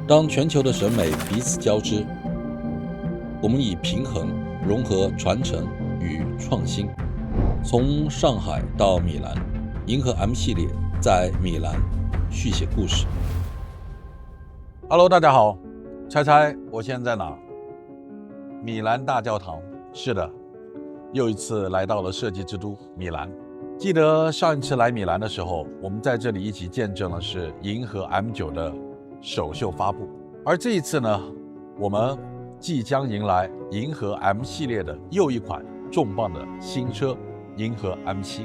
当全球的审美彼此交织，我们以平衡融合传承与创新，从上海到米兰，银河 M 系列在米兰续写故事。Hello， 大家好，猜我现在在哪？米兰大教堂。是的，又一次来到了设计之都米兰。记得上一次来米兰的时候，我们在这里一起见证的是银河 M9 的首秀发布，而这一次呢，我们即将迎来银河 M 系列的又一款重磅的新车银河 M7。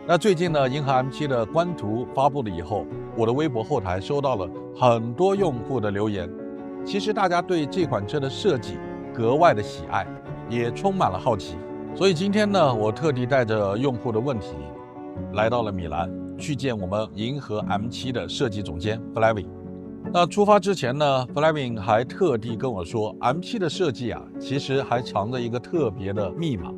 那最近呢，银河 M7 的官图发布了以后，我的微博后台收到了很多用户的留言。其实大家对这款车的设计格外的喜爱，也充满了好奇。所以今天呢，我特地带着用户的问题来到了米兰，去见我们银河 M7 的设计总监 Flavin。那出发之前呢 ，Flavin 还特地跟我说 ，M7 的设计啊，其实还藏着一个特别的密码，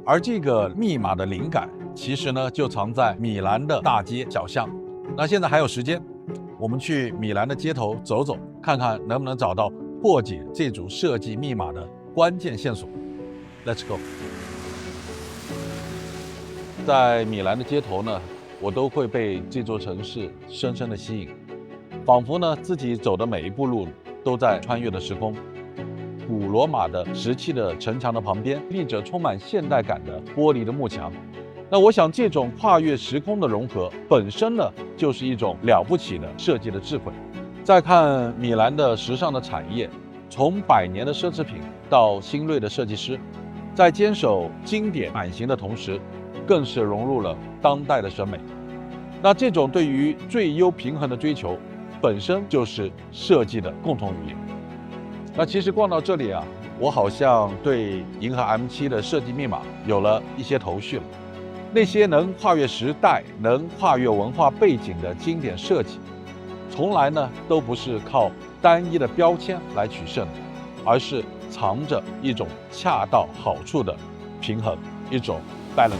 而这个密码的灵感，其实呢就藏在米兰的大街小巷。那现在还有时间，我们去米兰的街头走走，看看能不能找到破解这组设计密码的关键线索。Let's go。在米兰的街头呢，我都会被这座城市深深的吸引，仿佛呢自己走的每一步路都在穿越的时空。古罗马的石砌的城墙的旁边立着充满现代感的玻璃的幕墙。那我想这种跨越时空的融合本身呢，就是一种了不起的设计的智慧。再看米兰的时尚的产业，从百年的奢侈品到新锐的设计师，在坚守经典版型的同时，更是融入了当代的审美。那这种对于最优平衡的追求，本身就是设计的共同语言。那其实逛到这里啊，我好像对银河 M7 的设计密码有了一些头绪了。那些能跨越时代、能跨越文化背景的经典设计，从来呢都不是靠单一的标签来取胜的，而是藏着一种恰到好处的平衡，一种 balance。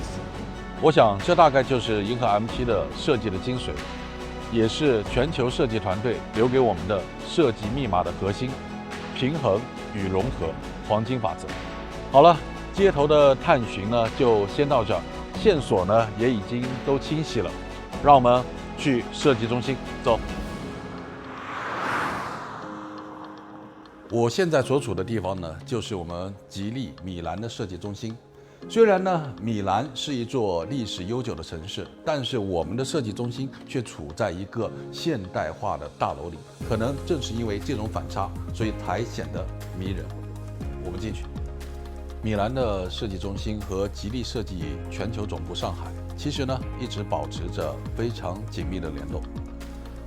我想这大概就是银河 M7 的设计的精髓，也是全球设计团队留给我们的设计密码的核心：平衡与融合，黄金法则。好了，街头的探寻呢就先到这儿，线索呢也已经都清晰了，让我们去设计中心走。我现在所处的地方呢，就是我们吉利米兰的设计中心。虽然呢，米兰是一座历史悠久的城市，但是我们的设计中心却处在一个现代化的大楼里。可能正是因为这种反差，所以才显得迷人。我们进去。米兰的设计中心和吉利设计全球总部上海，其实呢一直保持着非常紧密的联动。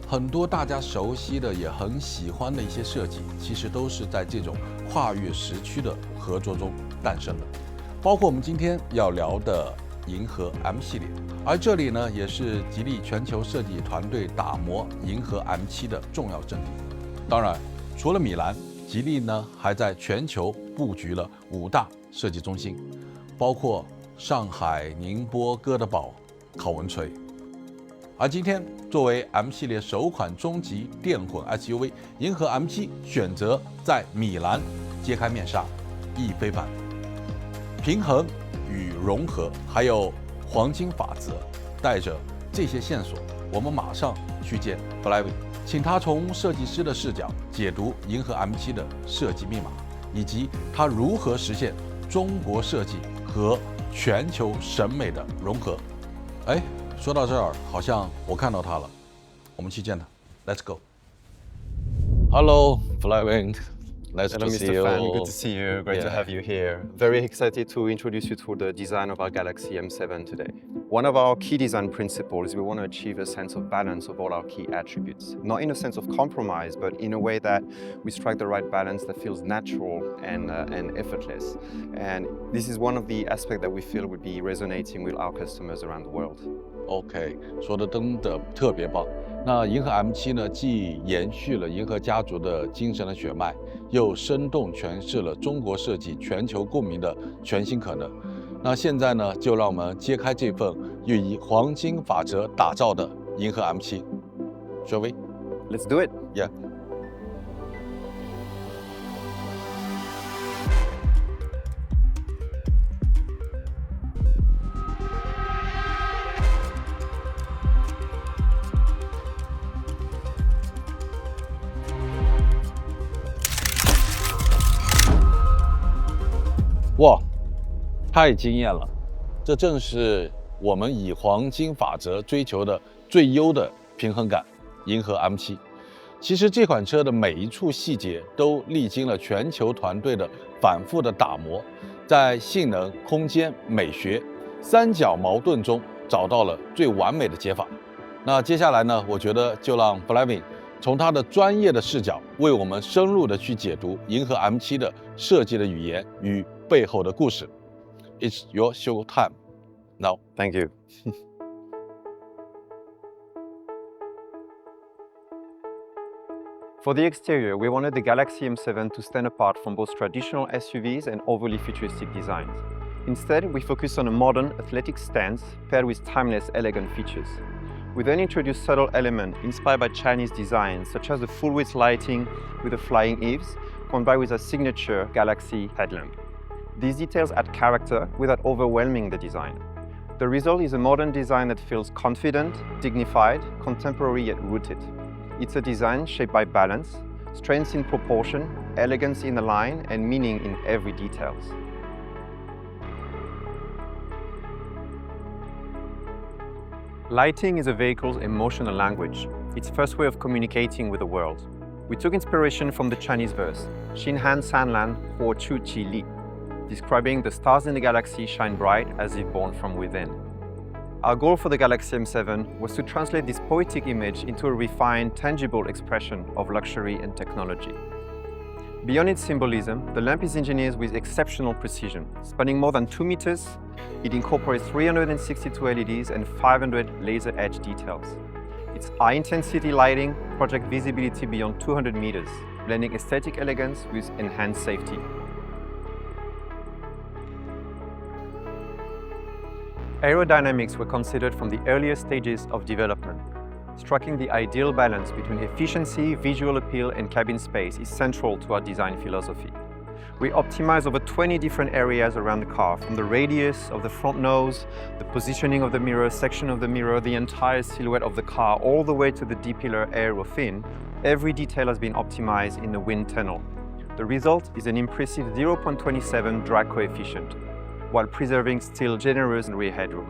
很多大家熟悉的也很喜欢的一些设计，其实都是在这种跨越时区的合作中诞生的。包括我们今天要聊的银河 M 系列，而这里呢也是吉利全球设计团队打磨银河 M7 的重要阵地。当然，除了米兰，吉利呢还在全球布局了5大设计中心，包括上海、宁波、哥德堡、考文垂。而今天作为 M 系列首款中级电混 SUV， 银河 M7 选择在米兰揭开面纱，意义非凡。平衡与融合，还有黄金法则，带着这些线索，我们马上去见 Flavin， 请他从设计师的视角解读银河 M7 的设计密码，以及他如何实现中国设计和全球审美的融合。哎，说到这儿，好像我看到他了，我们去见他。Let's go. Hello, Flavin. Nice Hello, to see Mr. you. Fan. Good to see you. Great to have you here. Very excited to introduce you to the design of our Galaxy M7 today. One of our key design principles is we want to achieve a sense of balance of all our key attributes. Not in a sense of compromise, but in a way that we strike the right balance that feels natural and effortless. And this is one of the aspects that we feel would be resonating with our customers around the world. OK， 说的真的特别棒。那银河 M7 呢，既延续了银河家族的精神的血脉，又生动诠释了中国设计全球共鸣的全新可能。那现在呢，就让我们揭开这份又以黄金法则打造的银河 M7， 学威。Let's do it. Yeah.哇，太惊艳了！这正是我们以黄金法则追求的最优的平衡感——银河 M7。其实这款车的每一处细节都历经了全球团队的反复的打磨，在性能、空间、美学三角矛盾中找到了最完美的解法。那接下来呢，我觉得就让 Flavin 从他的专业的视角，为我们深入的去解读银河 M7的设计的语言与背后的故事。It's your show time now. Thank you. For the exterior, we wanted the Galaxy M7 to stand apart from both traditional SUVs and overly futuristic designs. Instead, we focused on a modern, athletic stance paired with timeless, elegant features. We then introduced subtle elements inspired by Chinese designs, such as the full-width lighting with the flying eaves, combined with a signature Galaxy headlamp. These details add character without overwhelming the design. The result is a modern design that feels confident, dignified, contemporary yet rooted. It's a design shaped by balance, strength in proportion, elegance in the line, and meaning in every detail. Lighting is a vehicle's emotional language, its first way of communicating with the world. We took inspiration from the Chinese verse, Xinhan Sanlan Huo Chu Qi Li, describing the stars in the galaxy shine bright as if born from within. Our goal for the Galaxy M7 was to translate this poetic image into a refined, tangible expression of luxury and technology. Beyond its symbolism, the lamp is engineered with exceptional precision. Spanning more than 2 meters, it incorporates 362 LEDs and 500 laser edge details. Its high-intensity lighting projects visibility beyond 200 meters, blending aesthetic elegance with enhanced safety. Aerodynamics were considered from the earliest stages of development. Striking the ideal balance between efficiency, visual appeal, and cabin space is central to our design philosophy. We optimized over 20 different areas around the car, from the radius of the front nose, the positioning of the mirror, section of the mirror, the entire silhouette of the car, all the way to the D-pillar aero fin. Every detail has been optimized in the wind tunnel. The result is an impressive 0.27 drag coefficient, while preserving still generous rear headroom.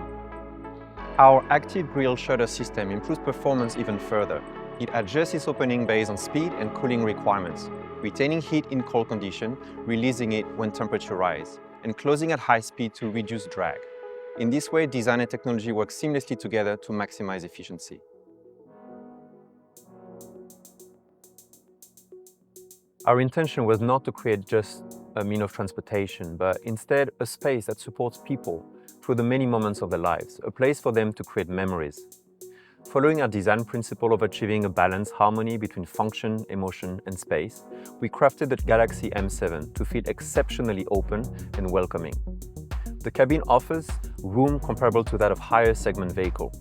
Our active grille shutter system improves performance even further. It adjusts its opening based on speed and cooling requirements, retaining heat in cold conditions, releasing it when temperature rises, and closing at high speed to reduce drag. In this way, design and technology work seamlessly together to maximize efficiency. Our intention was not to create just a means of transportation, but instead a space that supports people through the many moments of their lives, a place for them to create memories. Following our design principle of achieving a balanced harmony between function, emotion, and space, we crafted the Galaxy M7 to feel exceptionally open and welcoming. The cabin offers room comparable to that of higher segment vehicle.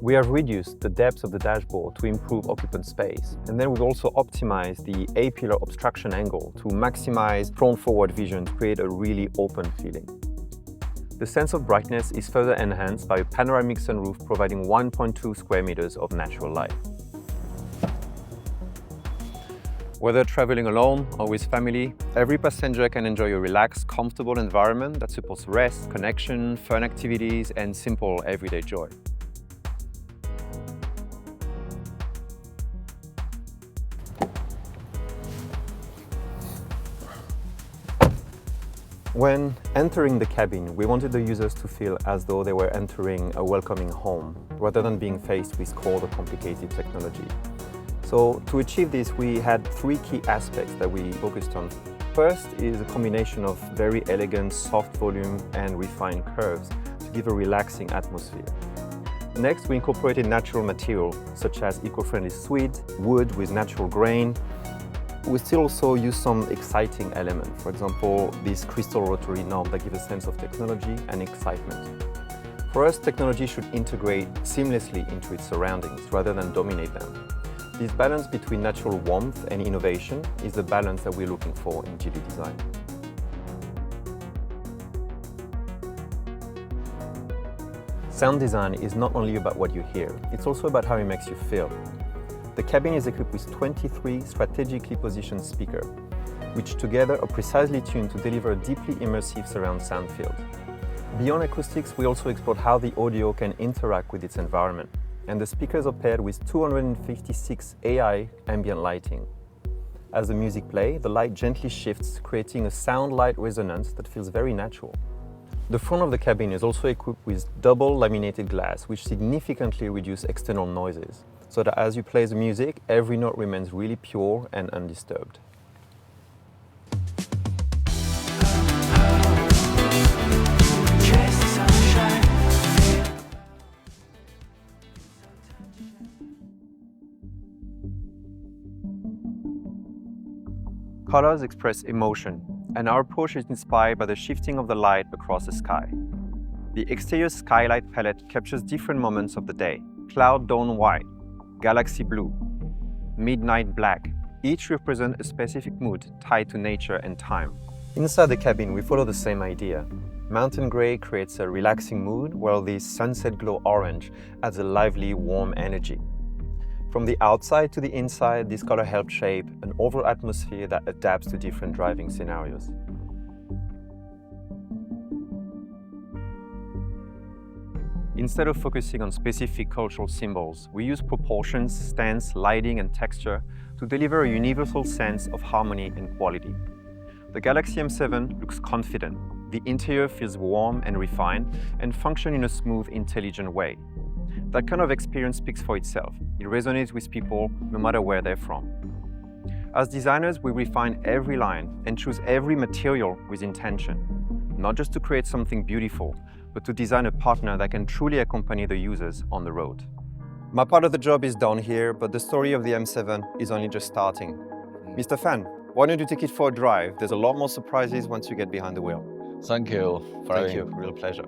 We have reduced the depth of the dashboard to improve occupant space, and then we've also optimized the A-pillar obstruction angle to maximize front-forward vision to create a really open feeling. The sense of brightness is further enhanced by a panoramic sunroof providing 1.2 square meters of natural light. Whether traveling alone or with family, every passenger can enjoy a relaxed, comfortable environment that supports rest, connection, fun activities, and simple everyday joy. When entering the cabin, we wanted the users to feel as though they were entering a welcoming home, rather than being faced with cold or complicated technology. So to achieve this, we had 3 key aspects that we focused on. First is a combination of very elegant, soft volume and refined curves to give a relaxing atmosphere. Next, we incorporated natural material, such as eco-friendly suede, wood with natural grain. We still also use some exciting elements, for example, this crystal rotary knob that gives a sense of technology and excitement. For us, technology should integrate seamlessly into its surroundings rather than dominate them. This balance between natural warmth and innovation is the balance that we're looking for in Geely design. Sound design is not only about what you hear, it's also about how it makes you feel. The cabin is equipped with 23 strategically positioned speakers, which together are precisely tuned to deliver a deeply immersive surround sound field. Beyond acoustics, we also explored how the audio can interact with its environment, and the speakers are paired with 256 AI ambient lighting. As the music plays, the light gently shifts, creating a sound-light resonance that feels very natural. The front of the cabin is also equipped with double laminated glass, which significantly reduce external noises, so that as you play the music, every note remains really pure and undisturbed. Colors express emotion, and our approach is inspired by the shifting of the light across the sky. The exterior skylight palette captures different moments of the day: cloud dawn white, galaxy blue, midnight black. Each represent a specific mood tied to nature and time. Inside the cabin, we follow the same idea. Mountain gray creates a relaxing mood, while the sunset glow orange adds a lively, warm energy. From the outside to the inside, this color helps shape an overall atmosphere that adapts to different driving scenarios. Instead of focusing on specific cultural symbols, we use proportions, stance, lighting, and texture to deliver a universal sense of harmony and quality. The Galaxy M7 looks confident. The interior feels warm and refined and functions in a smooth, intelligent way. That kind of experience speaks for itself. It resonates with people no matter where they're from. As designers, we refine every line and choose every material with intention, not just to create something beautiful, but to design a partner that can truly accompany the users on the road. My part of the job is done here, but the story of the M7 is only just starting. Mr. Fan, why don't you take it for a drive? There's a lot more surprises once you get behind the wheel. Thank you for Thank having you, me. real pleasure.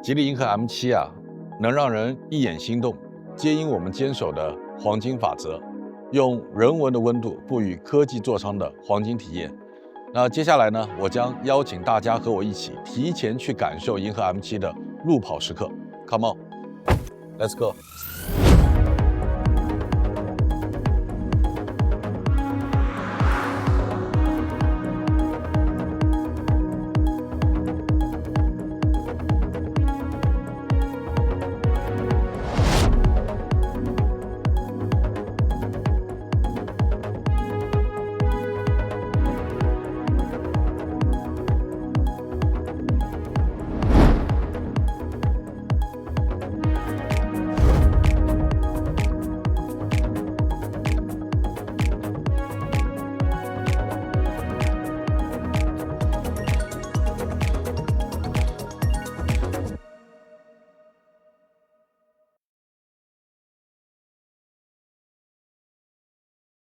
吉利银河 M7啊，能让人一眼心动，皆因我们坚守的黄金法则，用人文的温度赋予科技座舱的黄金体验。那接下来呢，我将邀请大家和我一起提前去感受银河 M7的路跑时刻。Come on，let's go。